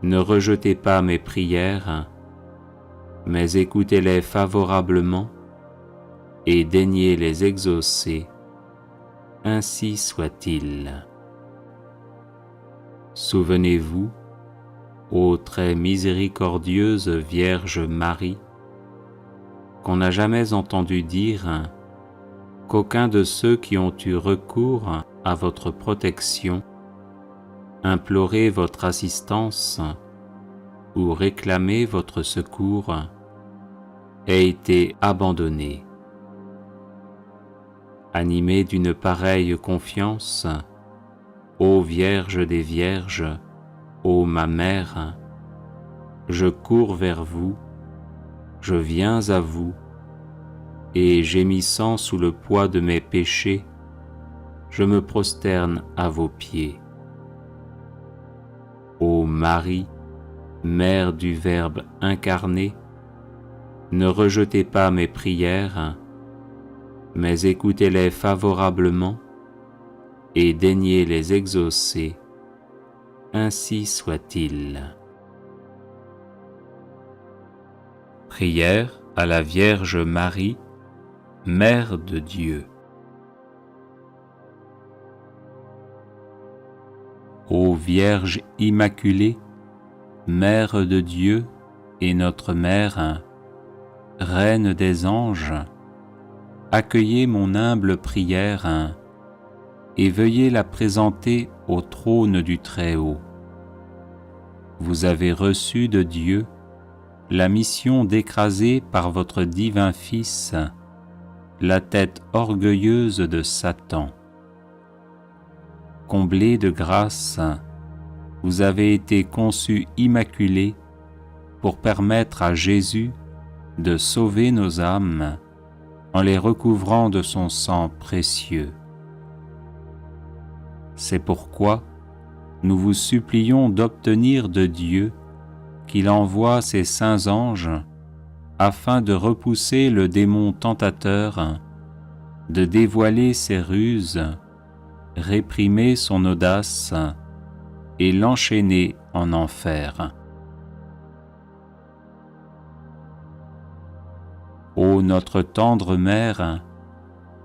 ne rejetez pas mes prières, mais écoutez-les favorablement et daignez les exaucer, ainsi soit-il. Souvenez-vous, ô très miséricordieuse Vierge Marie, qu'on n'a jamais entendu dire qu'aucun de ceux qui ont eu recours à votre protection, imploré votre assistance ou réclamé votre secours ait été abandonné. Animé d'une pareille confiance, ô Vierge des Vierges, ô ma Mère, je cours vers vous, je viens à vous, et gémissant sous le poids de mes péchés, je me prosterne à vos pieds. Ô Marie, Mère du Verbe incarné, ne rejetez pas mes prières, mais écoutez-les favorablement et daignez les exaucer, ainsi soit-il. Prière à la Vierge Marie, Mère de Dieu. Ô Vierge Immaculée, Mère de Dieu et notre Mère, Reine des anges, accueillez mon humble prière et veuillez la présenter au trône du Très-Haut. Vous avez reçu de Dieu la mission d'écraser par votre divin Fils la tête orgueilleuse de Satan. Comblée de grâce, vous avez été conçue immaculée pour permettre à Jésus de sauver nos âmes en les recouvrant de son sang précieux. C'est pourquoi nous vous supplions d'obtenir de Dieu qu'il envoie ses saints anges afin de repousser le démon tentateur, de dévoiler ses ruses, réprimer son audace et l'enchaîner en enfer. Ô notre tendre Mère,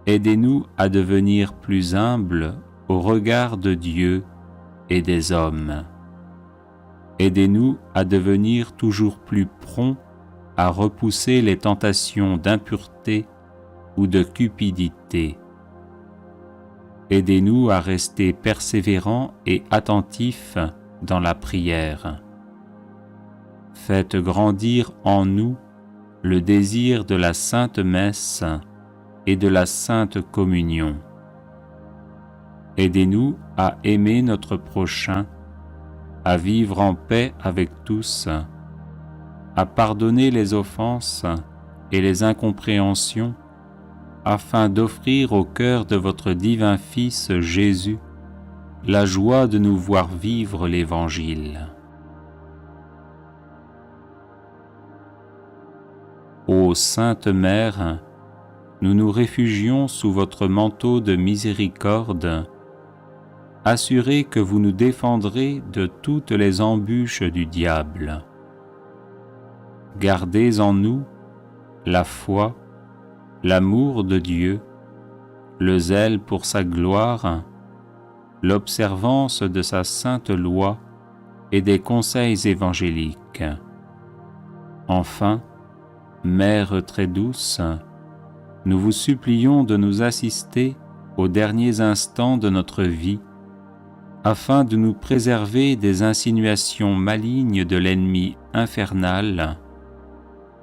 aidez-nous à devenir plus humbles au regard de Dieu et des hommes. Aidez-nous à devenir toujours plus prompts à repousser les tentations d'impureté ou de cupidité. Aidez-nous à rester persévérants et attentifs dans la prière. Faites grandir en nous le désir de la Sainte Messe et de la Sainte Communion. Aidez-nous à aimer notre prochain, à vivre en paix avec tous, à pardonner les offenses et les incompréhensions, afin d'offrir au cœur de votre divin Fils Jésus la joie de nous voir vivre l'Évangile. Ô Sainte Mère, nous nous réfugions sous votre manteau de miséricorde, assurés que vous nous défendrez de toutes les embûches du diable. Gardez en nous la foi, l'amour de Dieu, le zèle pour sa gloire, l'observance de sa sainte loi et des conseils évangéliques. Enfin, Mère très douce, nous vous supplions de nous assister aux derniers instants de notre vie, afin de nous préserver des insinuations malignes de l'ennemi infernal,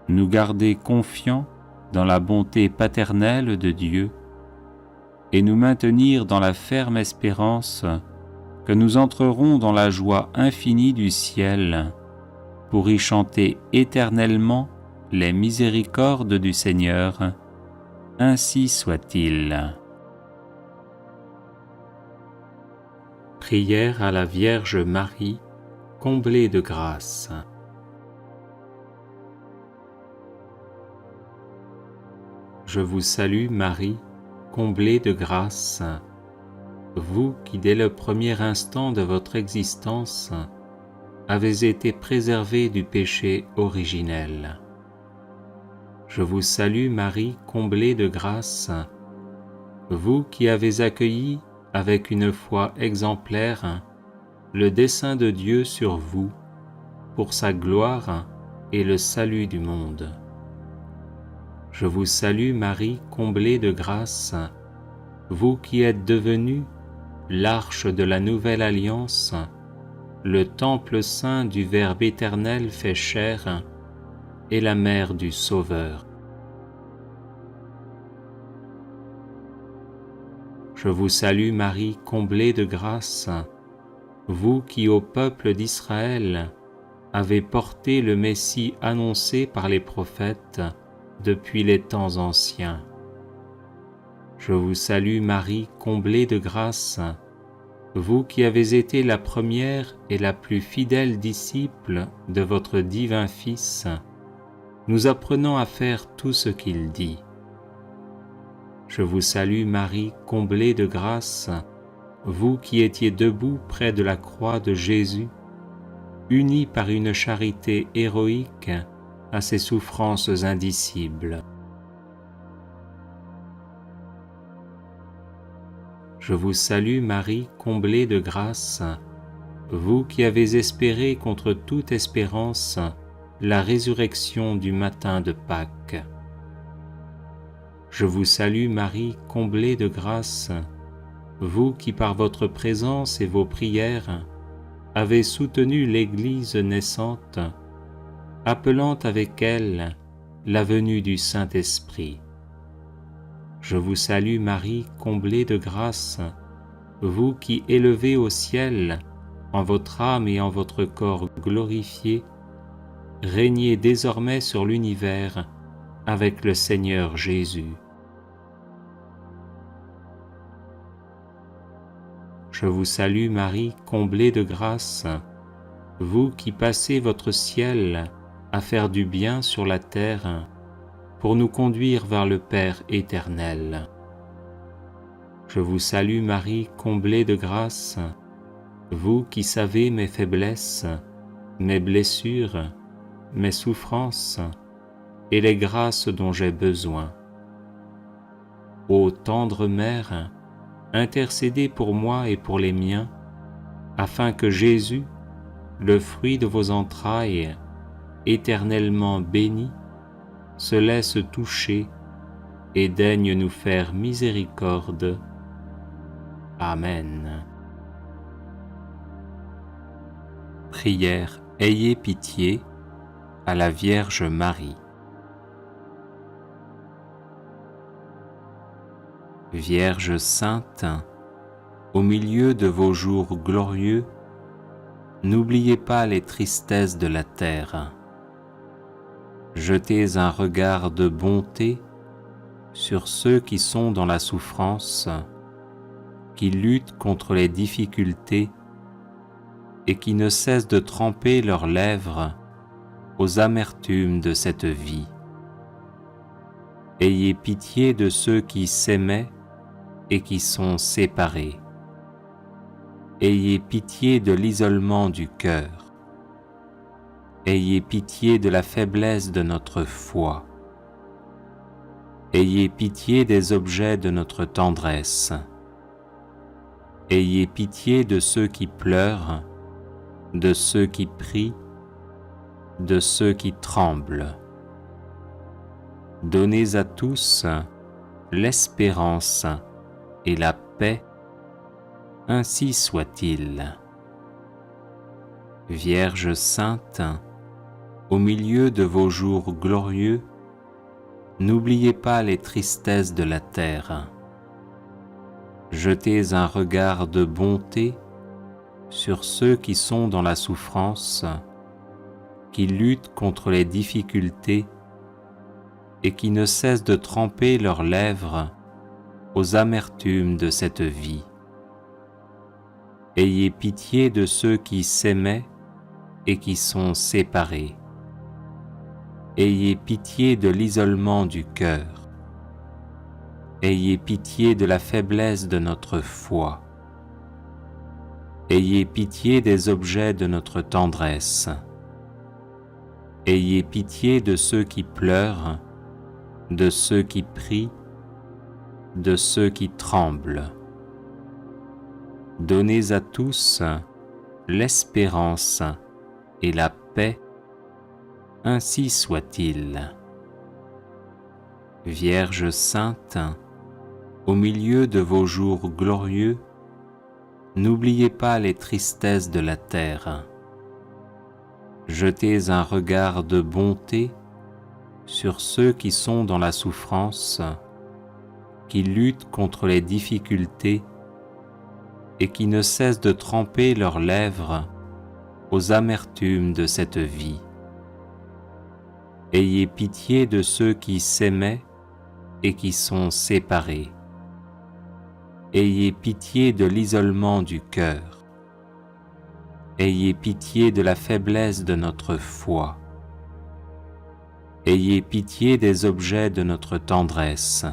nous garder confiants dans la bonté paternelle de Dieu et nous maintenir dans la ferme espérance que nous entrerons dans la joie infinie du ciel pour y chanter éternellement les miséricordes du Seigneur, ainsi soit-il. Prière à la Vierge Marie, comblée de grâce. Je vous salue Marie, comblée de grâce, vous qui dès le premier instant de votre existence avez été préservée du péché originel. Je vous salue Marie, comblée de grâce, vous qui avez accueilli avec une foi exemplaire le dessein de Dieu sur vous pour sa gloire et le salut du monde. Je vous salue Marie, comblée de grâce, vous qui êtes devenue l'arche de la nouvelle alliance, le temple saint du Verbe éternel fait chair et la mère du Sauveur. Je vous salue Marie, comblée de grâce, vous qui au peuple d'Israël avez porté le Messie annoncé par les prophètes depuis les temps anciens. Je vous salue Marie, comblée de grâce, vous qui avez été la première et la plus fidèle disciple de votre divin Fils, nous apprenant à faire tout ce qu'il dit. Je vous salue Marie, comblée de grâce, vous qui étiez debout près de la croix de Jésus, unis par une charité héroïque à ses souffrances indicibles. Je vous salue Marie, comblée de grâce, vous qui avez espéré contre toute espérance la résurrection du matin de Pâques. Je vous salue Marie, comblée de grâce, vous qui par votre présence et vos prières avez soutenu l'Église naissante, appelant avec elle la venue du Saint-Esprit. Je vous salue Marie, comblée de grâce, vous qui élevez au ciel, en votre âme et en votre corps glorifiés, régnez désormais sur l'univers avec le Seigneur Jésus. Je vous salue Marie, comblée de grâce, vous qui passez votre ciel à faire du bien sur la terre pour nous conduire vers le Père éternel. Je vous salue Marie, comblée de grâce, vous qui savez mes faiblesses, mes blessures, mes souffrances et les grâces dont j'ai besoin. Ô tendre Mère, intercédez pour moi et pour les miens, afin que Jésus, le fruit de vos entrailles, éternellement béni, se laisse toucher et daigne nous faire miséricorde. Amen. Prière, ayez pitié à la Vierge Marie. Vierge sainte, au milieu de vos jours glorieux, n'oubliez pas les tristesses de la terre. Jetez un regard de bonté sur ceux qui sont dans la souffrance, qui luttent contre les difficultés et qui ne cessent de tremper leurs lèvres aux amertumes de cette vie. Ayez pitié de ceux qui s'aimaient et qui sont séparés. Ayez pitié de l'isolement du cœur. Ayez pitié de la faiblesse de notre foi. Ayez pitié des objets de notre tendresse. Ayez pitié de ceux qui pleurent, de ceux qui prient, de ceux qui tremblent. Donnez à tous l'espérance et la paix, ainsi soit-il. Vierge sainte, au milieu de vos jours glorieux, n'oubliez pas les tristesses de la terre. Jetez un regard de bonté sur ceux qui sont dans la souffrance, qui luttent contre les difficultés et qui ne cessent de tremper leurs lèvres aux amertumes de cette vie. Ayez pitié de ceux qui s'aimaient et qui sont séparés. Ayez pitié de l'isolement du cœur. Ayez pitié de la faiblesse de notre foi. Ayez pitié des objets de notre tendresse. Ayez pitié de ceux qui pleurent, de ceux qui prient, de ceux qui tremblent. Donnez à tous l'espérance et la paix, ainsi soit-il. Vierge sainte, au milieu de vos jours glorieux, n'oubliez pas les tristesses de la terre. Jetez un regard de bonté sur ceux qui sont dans la souffrance, qui luttent contre les difficultés et qui ne cessent de tremper leurs lèvres aux amertumes de cette vie. Ayez pitié de ceux qui s'aimaient et qui sont séparés. Ayez pitié de l'isolement du cœur. Ayez pitié de la faiblesse de notre foi. Ayez pitié des objets de notre tendresse.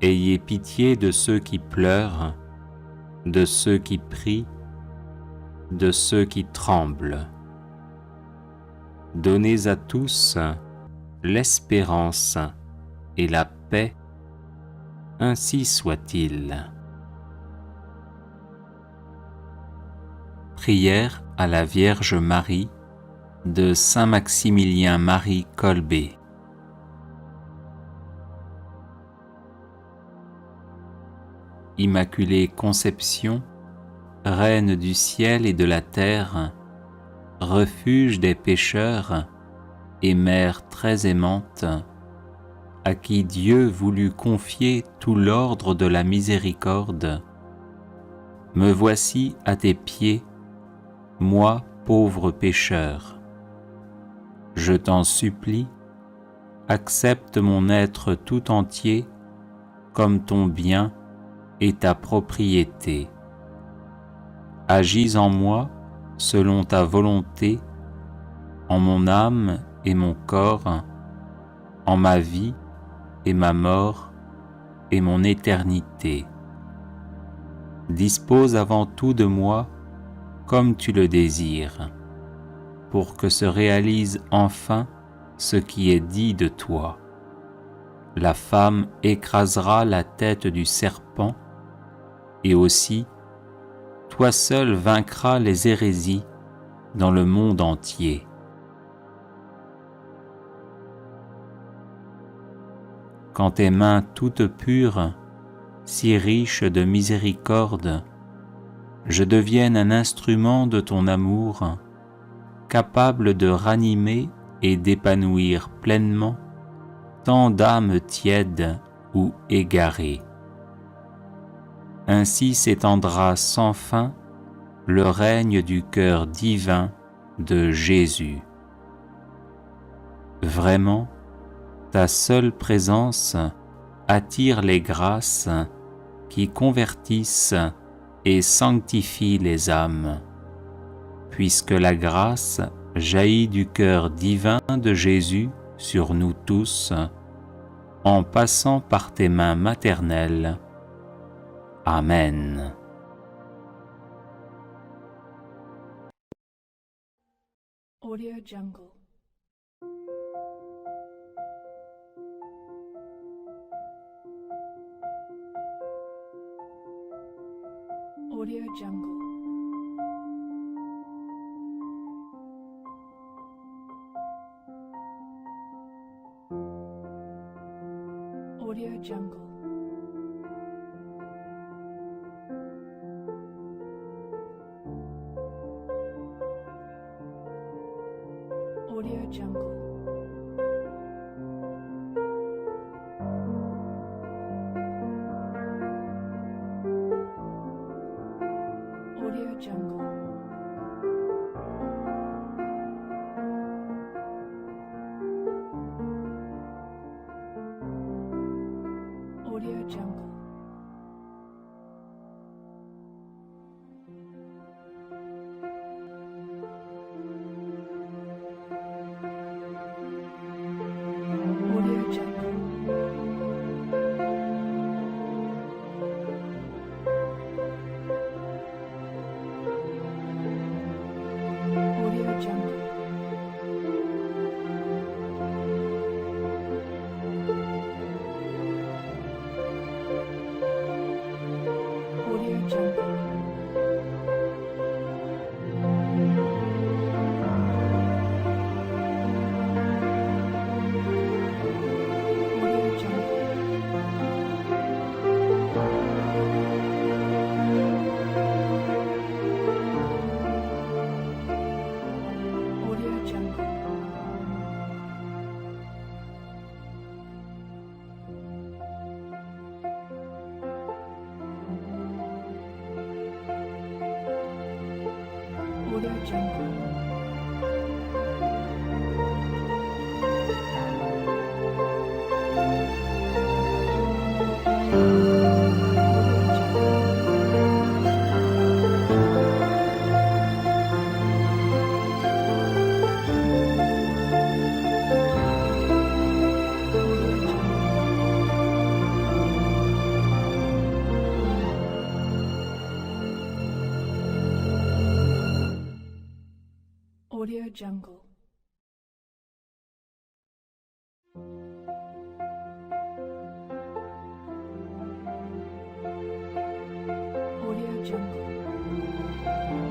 Ayez pitié de ceux qui pleurent, de ceux qui prient, de ceux qui tremblent. Donnez à tous l'espérance et la paix, ainsi soit-il. Prière à la Vierge Marie de Saint Maximilien Marie Kolbe. Immaculée Conception, Reine du ciel et de la terre, refuge des pécheurs et mère très aimante, à qui Dieu voulut confier tout l'ordre de la miséricorde, me voici à tes pieds, moi pauvre pécheur. Je t'en supplie, accepte mon être tout entier comme ton bien et ta propriété. Agis en moi selon ta volonté, en mon âme et mon corps, en ma vie et ma mort et mon éternité. Dispose avant tout de moi comme tu le désires, pour que se réalise enfin ce qui est dit de toi. La femme écrasera la tête du serpent, et aussi, toi seul vaincras les hérésies dans le monde entier. Quand tes mains toutes pures, si riches de miséricorde, je devienne un instrument de ton amour, capable de ranimer et d'épanouir pleinement tant d'âmes tièdes ou égarées. Ainsi s'étendra sans fin le règne du cœur divin de Jésus. Vraiment, ta seule présence attire les grâces qui convertissent et sanctifient les âmes, puisque la grâce jaillit du cœur divin de Jésus sur nous tous, en passant par tes mains maternelles. Amen. Audio Jungle. Audio Jungle. Audio Jungle. Audio Jungle. Audio Jungle. Audio Jungle. Audio Jungle. Audio Jungle. Audio Jungle. Audio Audio Jungle. Audio Jungle. Audio Jungle.